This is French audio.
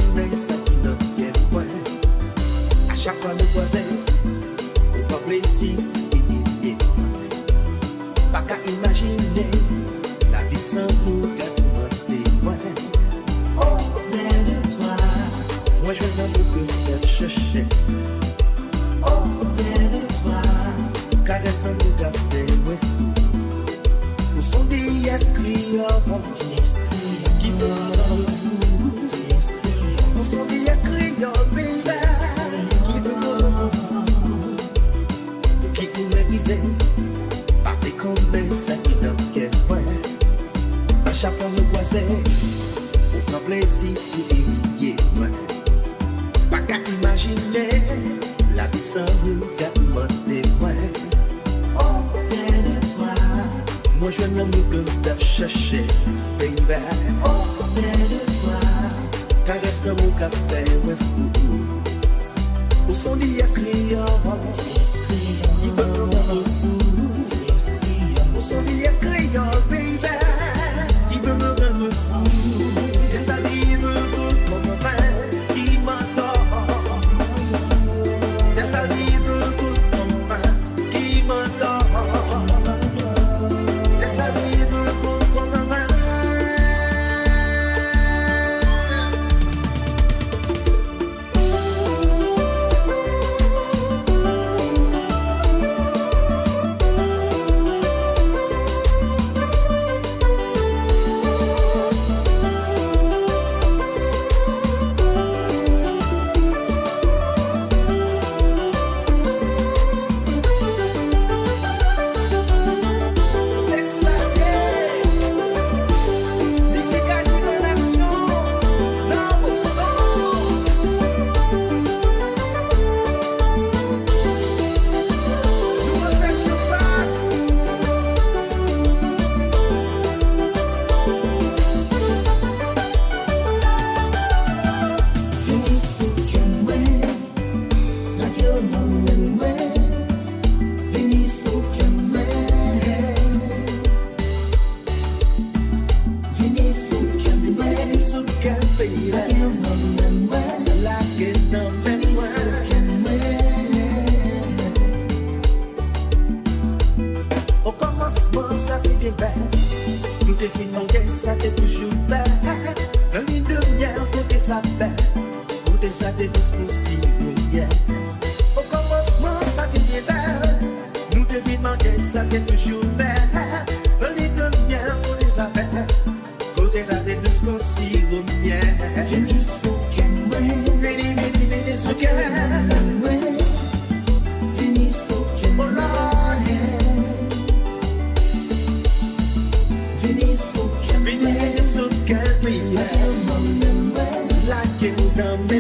connaît ça qui n'a bien point. À chaque fois le voisin, on va plaisir et pas qu'à imaginer la vie sans vous, garde-moi témoin. Auprès de toi, moi je n'en peux que te chercher. auprès de toi, Caresse un bout café, oui. Nous sommes des esprits, qui nous rendent fous. Nous sommes des esprits, baby, qui nous rendent fous. Pour qui nous méprisent, parler comme ça qui n'a qu'un point. À chaque fois nous croiser, on prend plaisir pour humilier, ouais. Pas qu'à imaginer la vie sans vous, garde-moi témoin. auprès de toi, Moi je n'aime que te chercher, baby. auprès de toi, Caresse dans mon café, ouais, fou. Au son des esprits, il peut me rendre fou. Au son des esprits, baby, il peut me rendre fou. Et ça vive tout mon pain qui m'adore. Et ça vive tout mon pain qui m'adore. Et ça vive tout mon pain. Au commencement, ça fait bien belle. Nous t'es fait ça t'est toujours belle. Un lit de miel, côté ça fait. Côté ça t'es jusqu'au 6 juillet. Au commencement, ça fait bien belle. Nous t'es fait ça t'est toujours belle. Un lit de miel, côté ça fait. Côté ça t'es jusqu'au 6 juillet. veni soukenwe, Veni, veni, veni, so can. veni soukenwe, Oh Lord, veni soukenwe, veni, veni, so can be. like you know me well. Like you know me